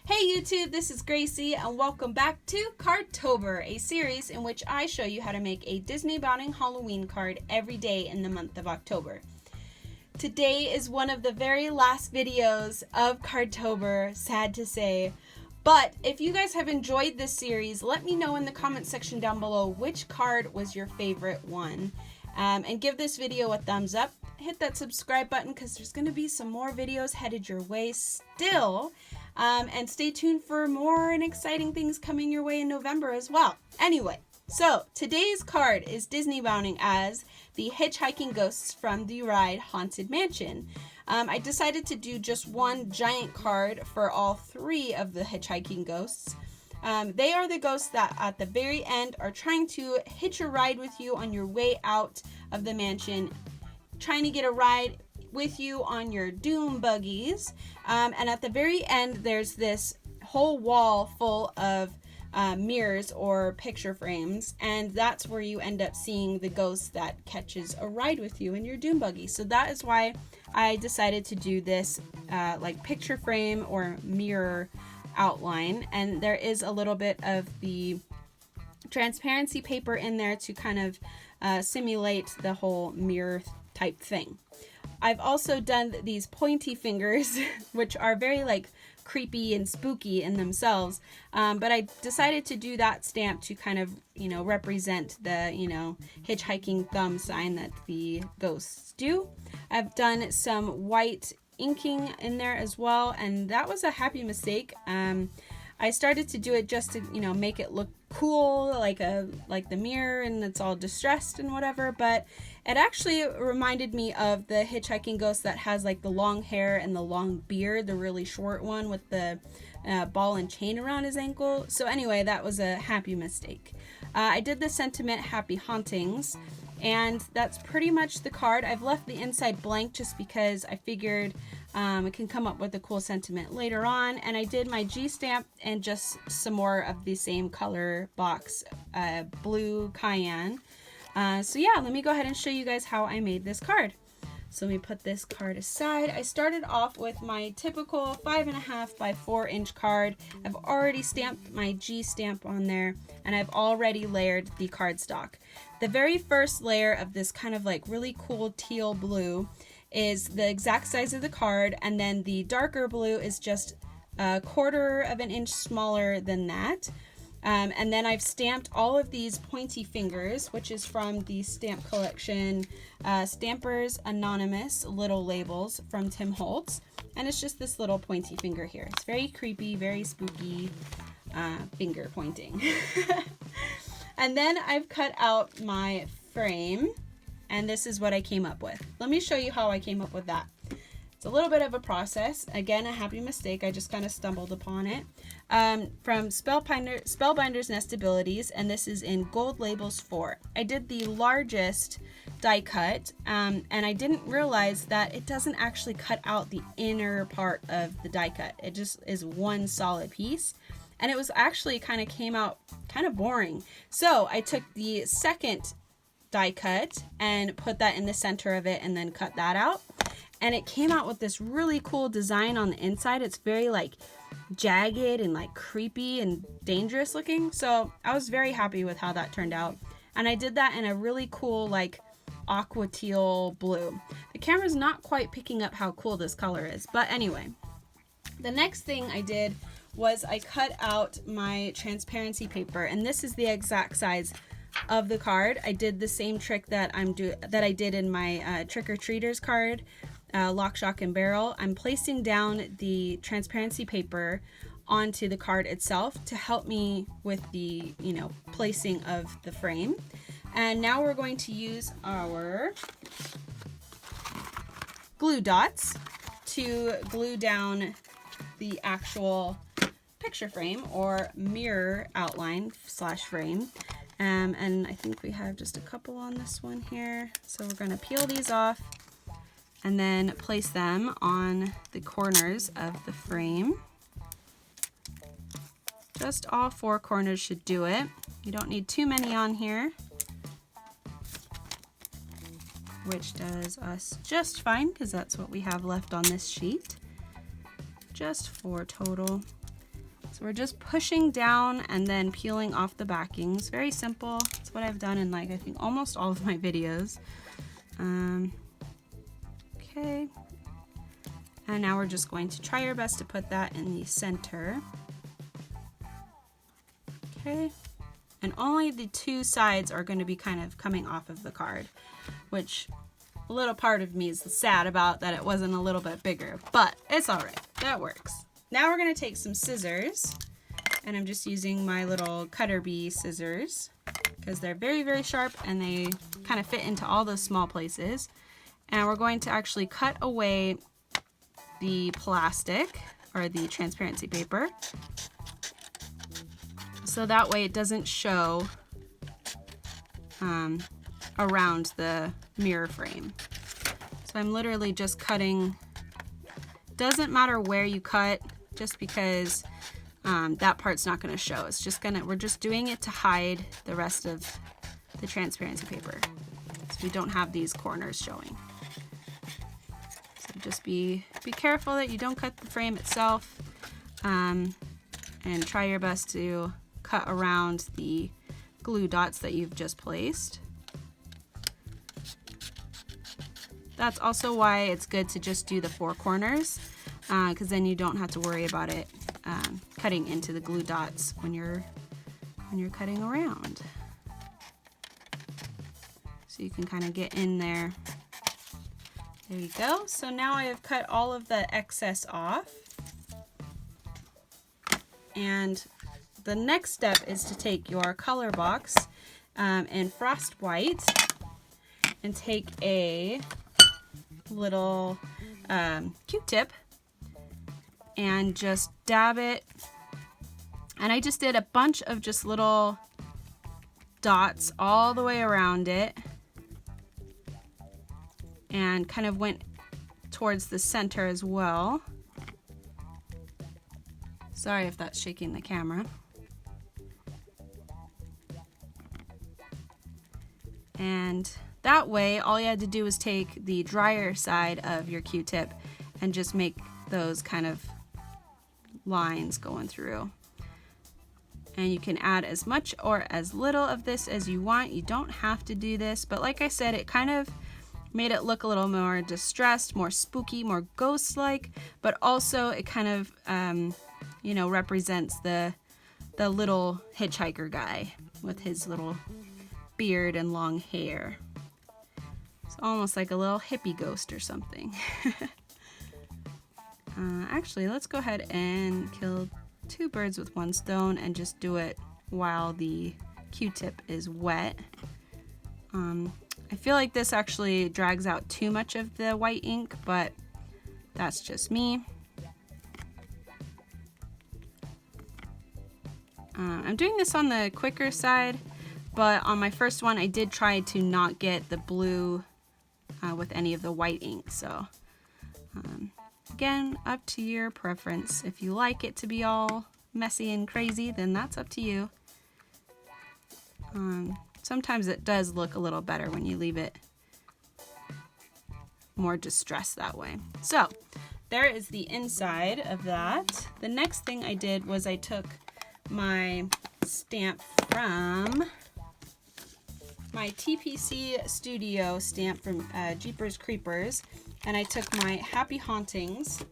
Hey YouTube, this is Gracie and welcome back to Card-tober, a series in which I show you how to make a Disneybounding Halloween card every day in the month of October. Today is one of the very last videos of Card-tober, sad to say. But if you guys have enjoyed this series, let me know in the comment section down below which card was your favorite one. And give this video a thumbs up. Hit that subscribe button because there's going to be some more videos headed your way still. And stay tuned for more and exciting things coming your way in November as well. Anyway, so today's card is Disneybounding as the Hitchhiking Ghosts from the ride Haunted Mansion. I decided to do just one giant card for all three of the Hitchhiking Ghosts. They are the ghosts that at the very end are trying to hitch a ride with you on your way out of the mansion, trying to get a ride with you on your doom buggies. And at the very end, there's this whole wall full of mirrors or picture frames, and that's where you end up seeing the ghost that catches a ride with you in your doom buggy. So that is why I decided to do this like picture frame or mirror outline, and there is a little bit of the transparency paper in there to kind of simulate the whole mirror type thing. I've also done these pointy fingers, which are very like creepy and spooky in themselves, but I decided to do that stamp to kind of, represent the, hitchhiking thumb sign that the ghosts do. I've done some white inking in there as well, and that was a happy mistake. I started to do it just to, make it look cool, like the mirror, and it's all distressed and whatever, but it actually reminded me of the Hitchhiking Ghost that has like the long hair and the long beard, the really short one with the ball and chain around his ankle. So anyway, that was a happy mistake. I did the sentiment Happy Hauntings, and that's pretty much the card. I've left the inside blank just because I figured I can come up with a cool sentiment later on. And I did my G stamp and just some more of the same color box, blue Cyan. So yeah, let me go ahead and show you guys how I made this card. So let me put this card aside. I started off with my typical 5.5 by 4 inch card. I've already stamped my G stamp on there, and I've already layered the cardstock. The very first layer of this kind of like really cool teal blue is the exact size of the card, and then the darker blue is just 1/4 of an inch smaller than that. And then I've stamped all of these pointy fingers, which is from the stamp collection Stampers Anonymous Little Labels from Tim Holtz. And it's just this little pointy finger here. It's very creepy, very spooky finger pointing. And then I've cut out my frame, and this is what I came up with. Let me show you how I came up with that. It's a little bit of a process. Again, a happy mistake. I just kind of stumbled upon it. From Spellbinders Nestabilities, and this is in Gold Labels 4. I did the largest die cut, and I didn't realize that it doesn't actually cut out the inner part of the die cut. It just is one solid piece. And it was actually came out kind of boring. So I took the second die cut and put that in the center of it and then cut that out. And it came out with this really cool design on the inside. It's very like jagged and like creepy and dangerous looking. So I was very happy with how that turned out. And I did that in a really cool like aqua teal blue. The camera's not quite picking up how cool this color is. But anyway, the next thing I did was I cut out my transparency paper, and this is the exact size of the card. I did the same trick that I did in my trick-or-treaters card, Lock, Shock, and Barrel. I'm placing down the transparency paper onto the card itself to help me with the placing of the frame. And now we're going to use our glue dots to glue down the actual picture frame or mirror outline / frame. And I think we have just a couple on this one here. So we're going to peel these off and then place them on the corners of the frame. Just all 4 corners should do it. You don't need too many on here, which does us just fine because that's what we have left on this sheet. Just 4 total. So we're just pushing down and then peeling off the backings. Very simple. It's what I've done in like, I think almost all of my videos. Okay. And now we're just going to try our best to put that in the center. Okay. And only the two sides are going to be kind of coming off of the card, which a little part of me is sad about that it wasn't a little bit bigger, but it's all right. That works. Now we're going to take some scissors, and I'm just using my little cutter bee scissors because they're very, very sharp and they kind of fit into all those small places. And we're going to actually cut away the plastic or the transparency paper, so that way it doesn't show around the mirror frame. So I'm literally just cutting. Doesn't matter where you cut, just because that part's not going to show. It's just we're just doing it to hide the rest of the transparency paper, so we don't have these corners showing. So just be careful that you don't cut the frame itself, and try your best to cut around the glue dots that you've just placed. That's also why it's good to just do the four corners, because then you don't have to worry about it cutting into the glue dots when you're cutting around. So you can kind of get in there. There you go. So now I have cut all of the excess off. And the next step is to take your color box and frost white and take a little Q-tip and just dab it. And I just did a bunch of just little dots all the way around it and kind of went towards the center as well. Sorry if that's shaking the camera. And that way, all you had to do was take the drier side of your Q-tip and just make those kind of lines going through. And you can add as much or as little of this as you want. You don't have to do this, but like I said, it kind of made it look a little more distressed, more spooky, more ghost-like, but also it kind of, represents the little hitchhiker guy with his little beard and long hair. It's almost like a little hippie ghost or something. Actually, let's go ahead and kill two birds with one stone and just do it while the Q-tip is wet. I feel like this actually drags out too much of the white ink, but that's just me. I'm doing this on the quicker side, but on my first one I did try to not get the blue with any of the white ink, so again, up to your preference. If you like it to be all messy and crazy, then that's up to you. Sometimes it does look a little better when you leave it more distressed that way. So there is the inside of that. The next thing I did was I took my stamp from my TPC Studio stamp from Jeepers Creepers, and I took my Happy Hauntings.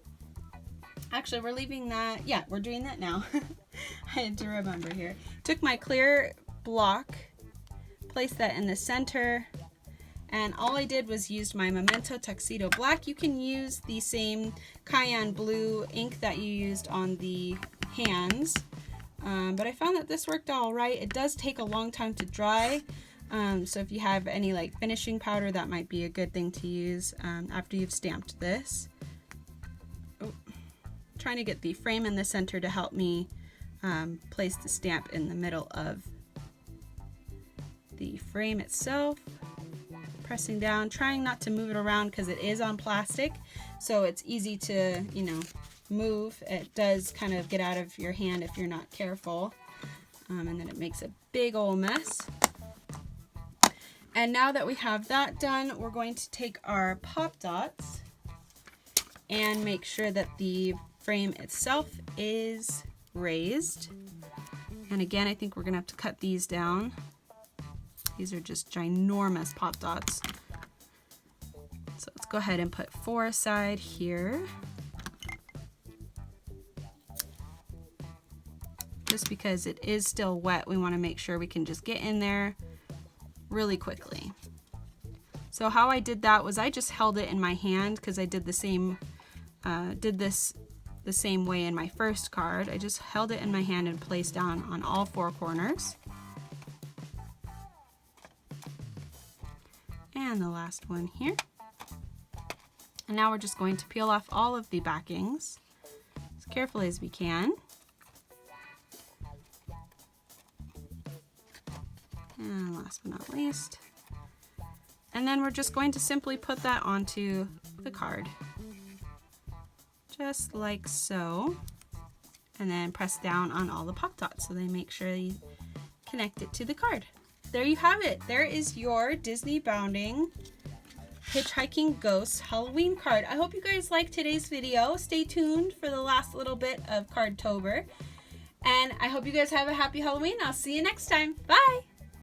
Actually, we're leaving that. Yeah, we're doing that now. I had to remember here. Took my clear block, placed that in the center, and all I did was use my Memento Tuxedo Black. You can use the same Cyan blue ink that you used on the hands, but I found that this worked all right. It does take a long time to dry, so if you have any like finishing powder, that might be a good thing to use after you've stamped this. Trying to get the frame in the center to help me place the stamp in the middle of the frame itself. Pressing down, trying not to move it around because it is on plastic, so it's easy to, move. It does kind of get out of your hand if you're not careful, and then it makes a big old mess. And now that we have that done, we're going to take our pop dots and make sure that the frame itself is raised. And again, I think we're gonna have to cut these down. These are just ginormous pop dots. So let's go ahead and put 4 aside here. Just because it is still wet, we want to make sure we can just get in there really quickly. So how I did that was I just held it in my hand because I did the same way in my first card. I just held it in my hand and placed down on all 4 corners. And the last one here. And now we're just going to peel off all of the backings as carefully as we can. And last but not least. And then we're just going to simply put that onto the card. Just like so. And then press down on all the pop dots so they make sure you connect it to the card. There you have it. There is your Disneybounding Hitchhiking Ghosts Halloween card. I hope you guys liked today's video. Stay tuned for the last little bit of Card-tober. And I hope you guys have a happy Halloween. I'll see you next time. Bye!